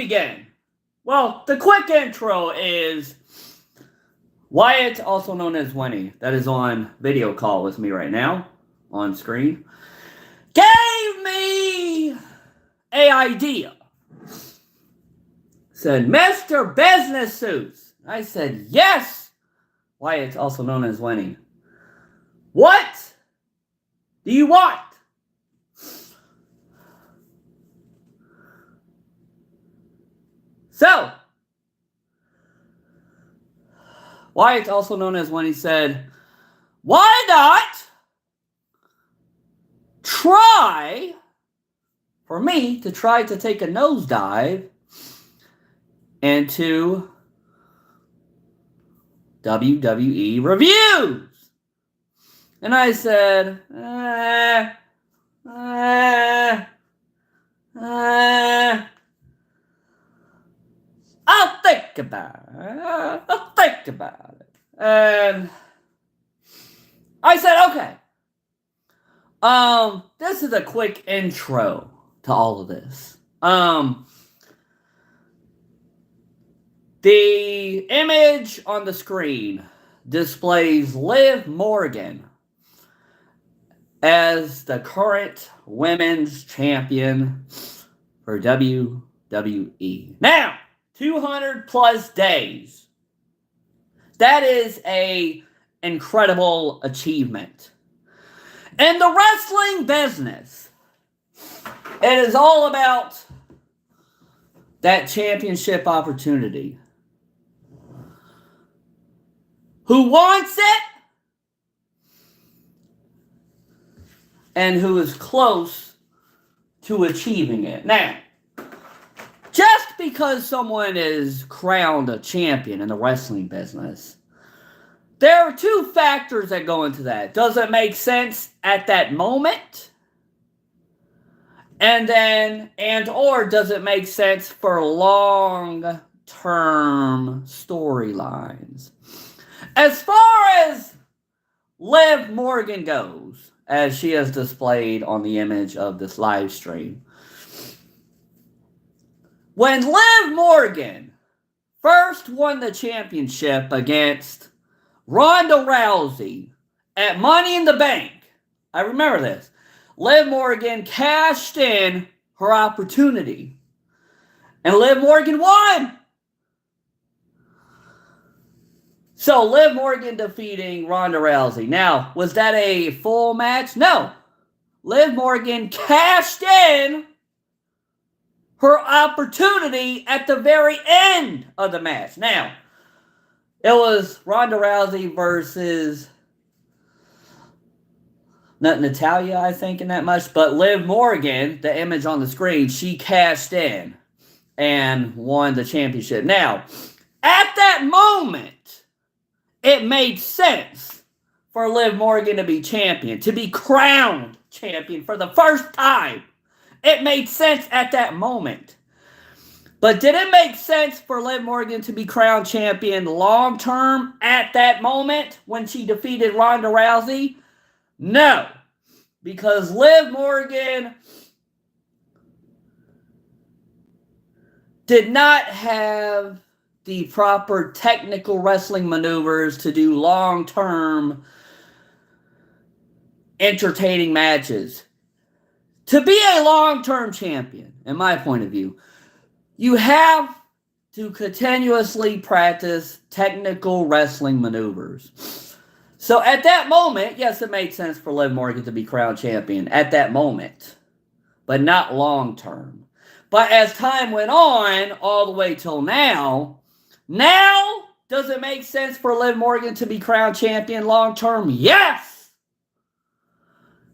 begin? Well, the quick intro is Wyatt, also known as Winnie, that is on video call with me right now, on screen, gave me an idea. Said, Mr. Business Suits. I said, yes. Wyatt, also known as Winnie. What do you want? So, Wyatt, also known as Winnie, said, why not try for me to try to take a nosedive into WWE reviews? And I said, I'll think about it. And I said, okay. This is a quick intro to all of this. The image on the screen displays Liv Morgan as the current women's champion for WWE. Now, 200 plus days. That is an incredible achievement. In the wrestling business, it is all about that championship opportunity. Who wants it? And who is close to achieving it. Now, just because someone is crowned a champion in the wrestling business, there are two factors that go into that. Does it make sense at that moment? Or does it make sense for long-term storylines? As far as Liv Morgan goes, as she has displayed on the image of this live stream, when Liv Morgan first won the championship against Ronda Rousey at Money in the Bank, I remember this, Liv Morgan cashed in her opportunity. And Liv Morgan won. So Liv Morgan defeating Ronda Rousey. Now, was that a full match? No. Liv Morgan cashed in her opportunity at the very end of the match. Now, it was Ronda Rousey versus not Natalya, I think, in that much, but Liv Morgan, the image on the screen, she cashed in and won the championship. Now, at that moment, it made sense for Liv Morgan to be champion, to be crowned champion for the first time. It made sense at that moment. But did it make sense for Liv Morgan to be crowned champion long term at that moment when she defeated Ronda Rousey? No. Because Liv Morgan did not have the proper technical wrestling maneuvers to do long-term entertaining matches. To be a long-term champion, in my point of view, you have to continuously practice technical wrestling maneuvers. So at that moment, yes, it made sense for Liv Morgan to be crowned champion at that moment, but not long-term. But as time went on, all the way till now, does it make sense for Liv Morgan to be crowned champion long-term? Yes!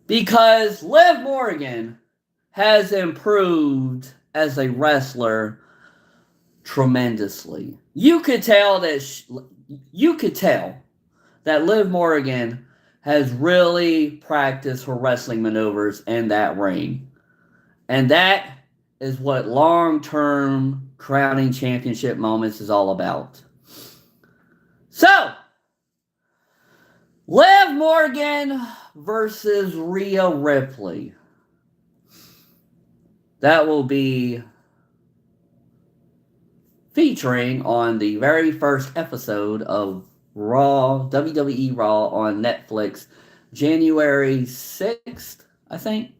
Because Liv Morgan has improved as a wrestler tremendously. You could tell that Liv Morgan has really practiced her wrestling maneuvers in that ring. And that is what long-term crowning championship moments is all about. So, Liv Morgan versus Rhea Ripley. That will be featuring on the very first episode of Raw, WWE Raw on Netflix, January 6th, I think.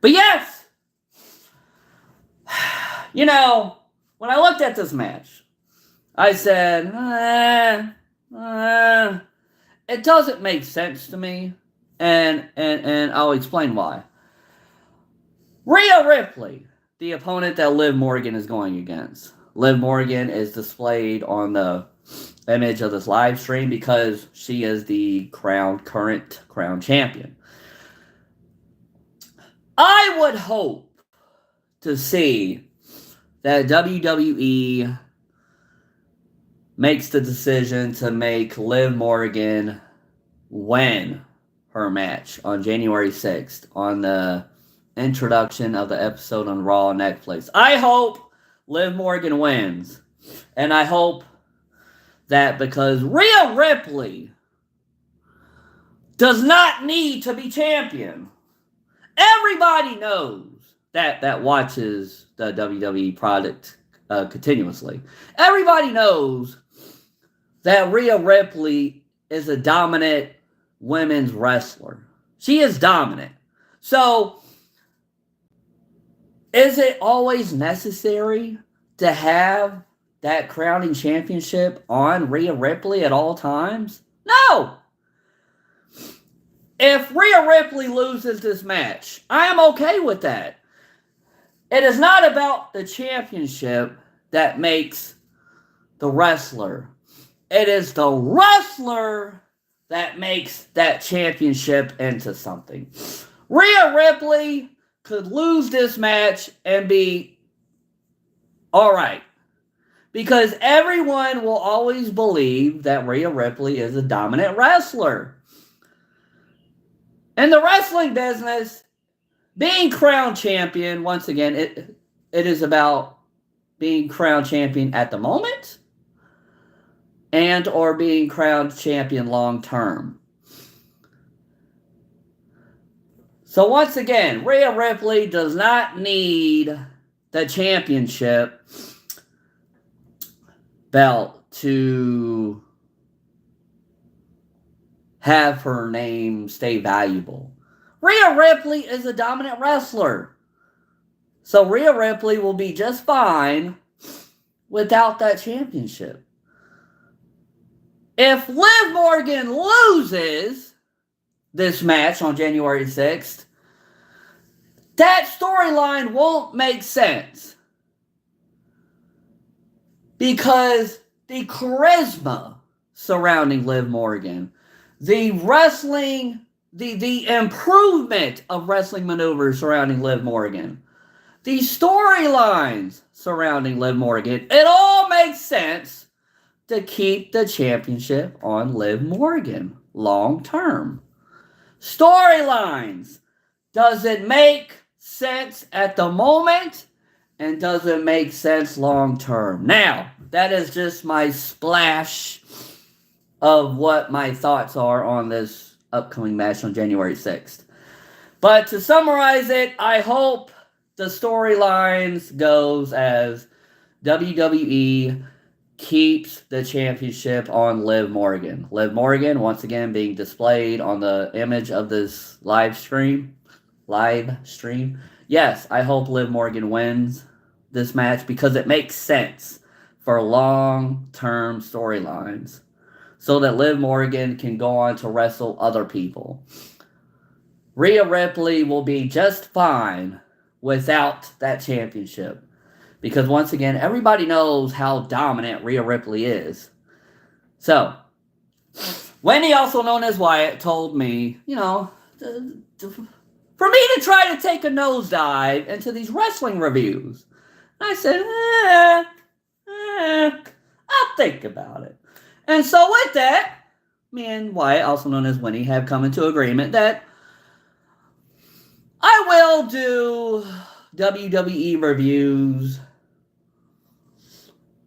But yes, you know, when I looked at this match, I said, it doesn't make sense to me, and I'll explain why. Rhea Ripley, the opponent that Liv Morgan is going against. Liv Morgan is displayed on the image of this live stream because she is the current crown champion. I would hope to see that WWE makes the decision to make Liv Morgan win her match on January 6th on the introduction of the episode on Raw on Netflix. I hope Liv Morgan wins. And I hope that because Rhea Ripley does not need to be champion. Everybody knows that watches the WWE product continuously. Everybody knows that Rhea Ripley is a dominant women's wrestler. She is dominant. So, is it always necessary to have that crowning championship on Rhea Ripley at all times? No! If Rhea Ripley loses this match, I am okay with that. It is not about the championship that makes the wrestler. It is the wrestler that makes that championship into something. Rhea Ripley could lose this match and be alright. Because everyone will always believe that Rhea Ripley is a dominant wrestler. In the wrestling business, being crown champion, once again, it is about being crown champion at the moment and or being crown champion long term. So once again, Rhea Ripley does not need the championship belt to have her name stay valuable. Rhea Ripley is a dominant wrestler. So Rhea Ripley will be just fine without that championship. If Liv Morgan loses this match on January 6th, that storyline won't make sense. Because the charisma surrounding Liv Morgan, the wrestling, the improvement of wrestling maneuvers surrounding Liv Morgan, the storylines surrounding Liv Morgan, it all makes sense to keep the championship on Liv Morgan long term. Storylines. Does it make sense at the moment? And does it make sense long term? Now, that is just my splash of what my thoughts are on this upcoming match on January 6th. But to summarize it, I hope the storylines goes as WWE keeps the championship on Liv Morgan. Liv Morgan, once again, being displayed on the image of this live stream. Yes, I hope Liv Morgan wins this match because it makes sense for long-term storylines so that Liv Morgan can go on to wrestle other people. Rhea Ripley will be just fine without that championship because, once again, everybody knows how dominant Rhea Ripley is. So, Wendy, also known as Wyatt, told me, for me to try to take a nosedive into these wrestling reviews. I said, I'll think about it. And so with that, me and Wyatt, also known as Winnie, have come into agreement that I will do WWE reviews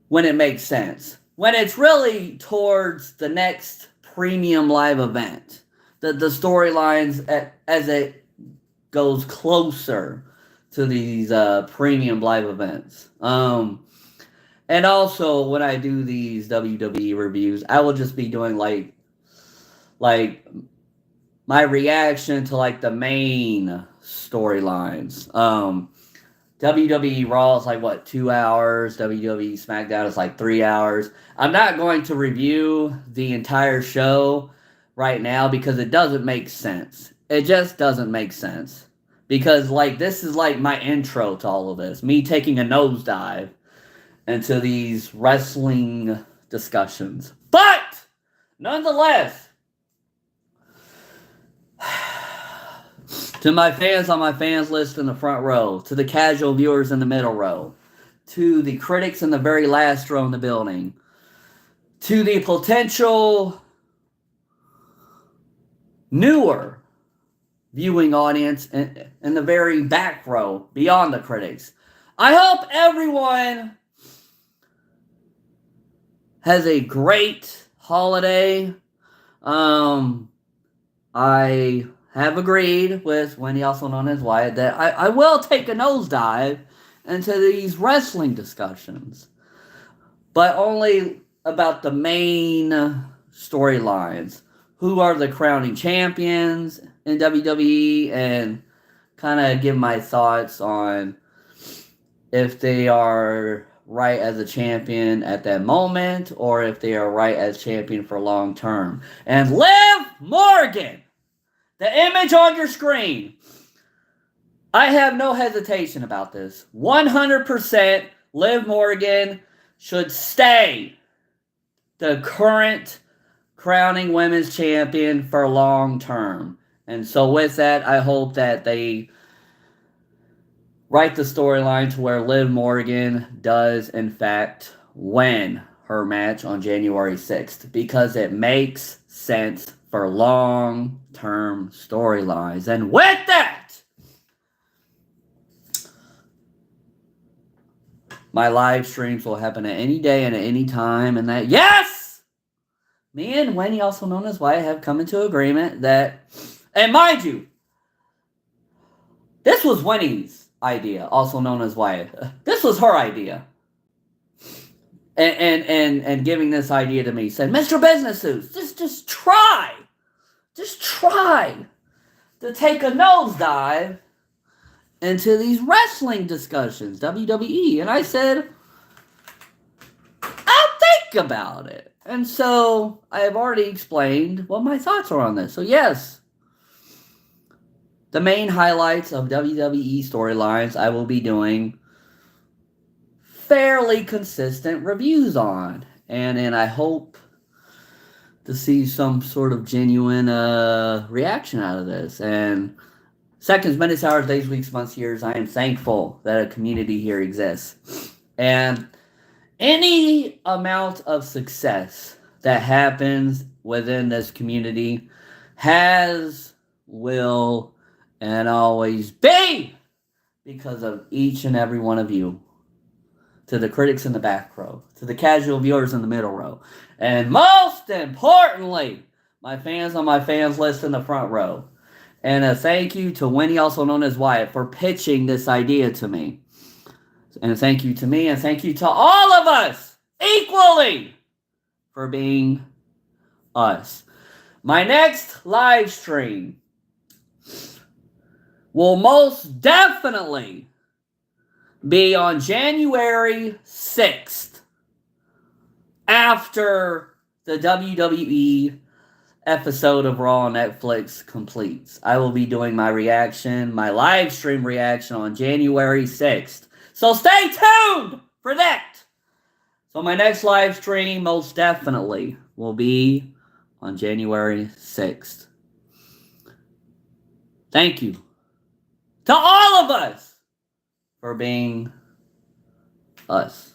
when it makes sense. When it's really towards the next premium live event. The storylines as it goes closer to these premium live events. And also, when I do these WWE reviews, I will just be doing like my reaction to like the main storylines. WWE Raw is like what, 2 hours? WWE SmackDown is like 3 hours. I'm not going to review the entire show right now because it doesn't make sense. It just doesn't make sense. Because like this is like my intro to all of this. Me taking a nosedive into these wrestling discussions. But nonetheless, to my fans on my fans list in the front row, to the casual viewers in the middle row, to the critics in the very last row in the building, to the potential newer viewing audience in the very back row beyond the critics. I hope everyone has a great holiday. I have agreed with Wendy, also known as Wyatt, that I will take a nosedive into these wrestling discussions, but only about the main storylines. Who are the crowning champions in WWE, and kind of give my thoughts on if they are right as a champion at that moment or if they are right as champion for long term. And Liv Morgan, the image on your screen, I have no hesitation about this. 100% Liv Morgan should stay the current crowning women's champion for long term. And so with that, I hope that they write the storyline to where Liv Morgan does in fact win her match on January 6th, because it makes sense for long-term storylines. And with that, my live streams will happen at any day and at any time, and that, yes! Me and Wendy, also known as Wyatt, have come into agreement that, and mind you, this was Wendy's idea, also known as Wyatt. This was her idea. And giving this idea to me, said, Mr. Business Suits, just try to take a nosedive into these wrestling discussions, WWE. And I said, I'll think about it. And so I have already explained what my thoughts are on this. So yes, the main highlights of WWE storylines I will be doing fairly consistent reviews on. And I hope to see some sort of genuine reaction out of this. And seconds, minutes, hours, days, weeks, months, years, I am thankful that a community here exists. And any amount of success that happens within this community has, will, and always be because of each and every one of you. To the critics in the back row, to the casual viewers in the middle row, and most importantly, my fans on my fans list in the front row. And a thank you to Winnie, also known as Wyatt, for pitching this idea to me. And thank you to me, and thank you to all of us equally for being us. My next live stream will most definitely be on January 6th, after the WWE episode of Raw on Netflix completes. I will be doing my reaction, my live stream reaction on January 6th. So stay tuned for that. So my next live stream most definitely will be on January 6th. Thank you to all of us for being us.